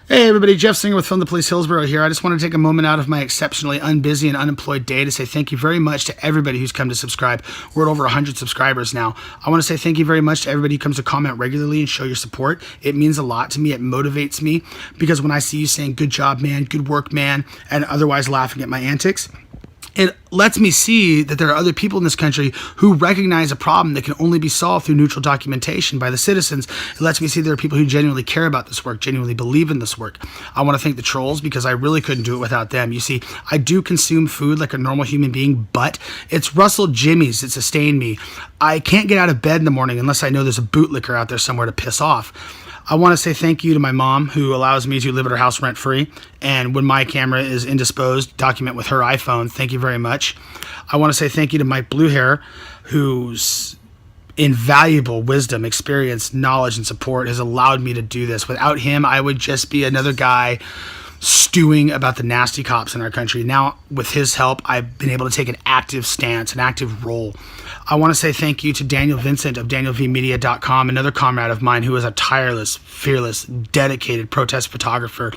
Hey everybody, Jeff Singer with Film the Police Hillsboro here. I just want to take a moment out of my exceptionally unbusy and unemployed day to say thank you very much to everybody who's come to subscribe. We're at over 100 subscribers now. I want to say thank you very much to everybody who comes to comment regularly and show your support. It means a lot to me. It motivates me because when I see you saying good job man, good work man, and otherwise laughing at my antics, it lets me see that there are other people in this country who recognize a problem that can only be solved through neutral documentation by the citizens. It lets me see there are people who genuinely care about this work, genuinely believe in this work. I want to thank the trolls because I really couldn't do it without them. You see, I do consume food like a normal human being, but it's Russell Jimmy's that sustain me. I can't get out of bed in the morning unless I know there's a bootlicker out there somewhere to piss off. I want to say thank you to my mom who allows me to live at her house rent-free. And when my camera is indisposed, document with her iPhone. Thank you very much. I want to say thank you to Mike Bluehair, whose invaluable wisdom, experience, knowledge, and support has allowed me to do this. Without him, I would just be another guy stewing about the nasty cops in our country. Now, with his help, I've been able to take an active stance, an active role. I want to say thank you to Daniel Vincent of DanielVmedia.com, another comrade of mine who is a tireless, fearless, dedicated protest photographer.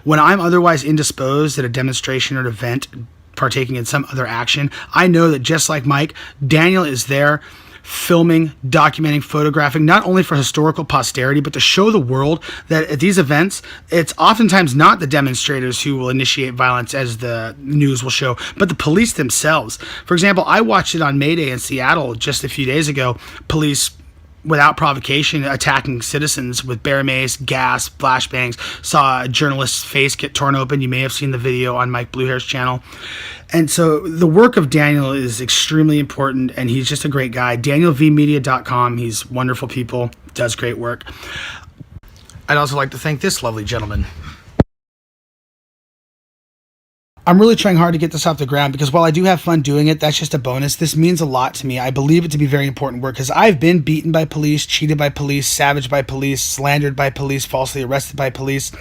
When I'm otherwise indisposed at a demonstration or an event, partaking in some other action, I know that just like Mike, Daniel is there filming, documenting, photographing, not only for historical posterity, but to show the world that at these events, it's oftentimes not the demonstrators who will initiate violence, as the news will show, but the police themselves. For example, I watched it on May Day in Seattle just a few days ago. Police, without provocation, attacking citizens with bear mace, gas, flashbangs. Saw a journalist's face get torn open. You may have seen the video on Mike Bluehair's channel. And so the work of Daniel is extremely important, and he's just a great guy. DanielVmedia.com. He's wonderful people, does great work. I'd also like to thank this lovely gentleman. I'm really trying hard to get this off the ground because while I do have fun doing it, that's just a bonus. This means a lot to me. I believe it to be very important work because I've been beaten by police, cheated by police, savaged by police, slandered by police, falsely arrested by police.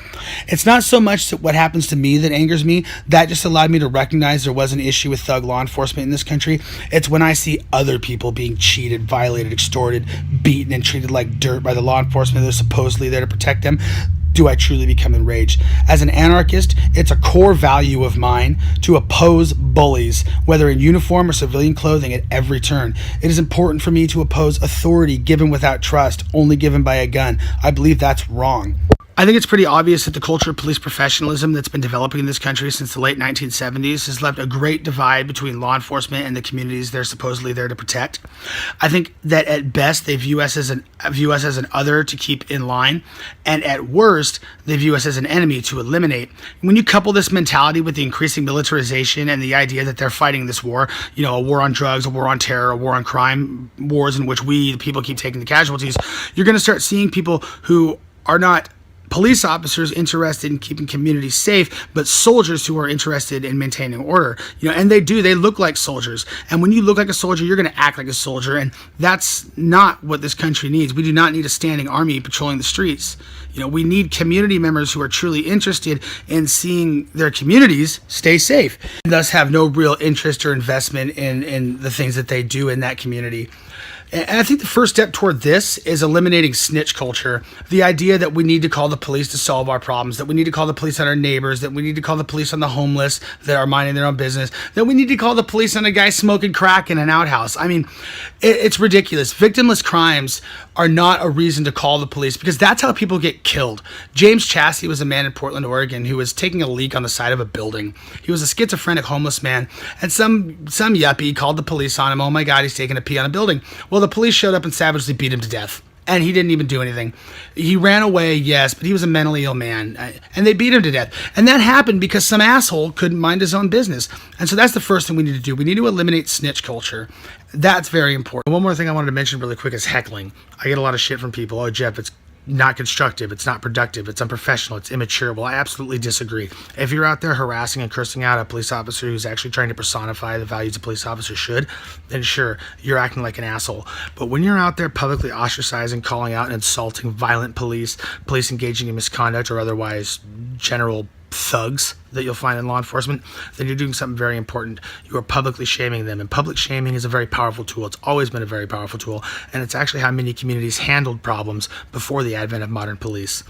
It's not so much what happens to me that angers me. That just allowed me to recognize there was an issue with thug law enforcement in this country. It's when I see other people being cheated, violated, extorted, beaten, and treated like dirt by the law enforcement that are supposedly there to protect them. Do I truly become enraged? As an anarchist, it's a core value of mine to oppose bullies, whether in uniform or civilian clothing, at every turn. It is important for me to oppose authority given without trust, only given by a gun. I believe that's wrong. I think it's pretty obvious that the culture of police professionalism that's been developing in this country since the late 1970s has left a great divide between law enforcement and the communities they're supposedly there to protect. I think that at best they view us as an other to keep in line, and at worst they view us as an enemy to eliminate. When you couple this mentality with the increasing militarization and the idea that they're fighting this war, a war on drugs, a war on terror, a war on crime, wars in which we, the people, keep taking the casualties, you're going to start seeing people who are not police officers interested in keeping communities safe, but soldiers who are interested in maintaining order. And they look like soldiers. And when you look like a soldier, you're going to act like a soldier. And that's not what this country needs. We do not need a standing army patrolling the streets. We need community members who are truly interested in seeing their communities stay safe, and thus have no real interest or investment in the things that they do in that community. And I think the first step toward this is eliminating snitch culture. The idea that we need to call the police to solve our problems, that we need to call the police on our neighbors, that we need to call the police on the homeless that are minding their own business, that we need to call the police on a guy smoking crack in an outhouse. I mean, it's ridiculous. Victimless crimes are not a reason to call the police because that's how people get killed. James Chassie was a man in Portland, Oregon who was taking a leak on the side of a building. He was a schizophrenic homeless man, and some yuppie called the police on him. Oh my God, he's taking a pee on a building. Well, the police showed up and savagely beat him to death. And he didn't even do anything. He ran away, yes, but he was a mentally ill man. And they beat him to death. And that happened because some asshole couldn't mind his own business. And so that's the first thing we need to do. We need to eliminate snitch culture. That's very important. One more thing I wanted to mention really quick is heckling. I get a lot of shit from people. Oh, Jeff, it's not constructive, it's not productive, it's unprofessional, it's immature. Well, I absolutely disagree. If you're out there harassing and cursing out a police officer who's actually trying to personify the values a police officer should, then sure, you're acting like an asshole. But when you're out there publicly ostracizing, calling out, and insulting violent police engaging in misconduct or otherwise general thugs that you'll find in law enforcement, then you're doing something very important. You are publicly shaming them, and public shaming is a very powerful tool. It's always been a very powerful tool, and it's actually how many communities handled problems before the advent of modern police.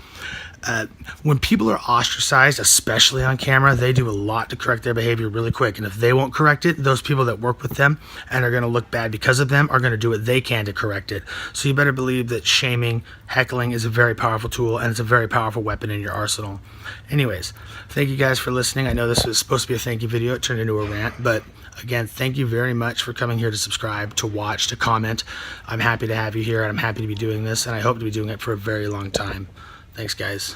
When people are ostracized, especially on camera, they do a lot to correct their behavior really quick. And if they won't correct it, those people that work with them and are going to look bad because of them are going to do what they can to correct it. So you better believe that shaming, heckling is a very powerful tool, and it's a very powerful weapon in your arsenal. Anyways, thank you guys for listening. I know this was supposed to be a thank you video. It turned into a rant, but again, thank you very much for coming here to subscribe, to watch, to comment. I'm happy to have you here, and I'm happy to be doing this, and I hope to be doing it for a very long time. Thanks, guys.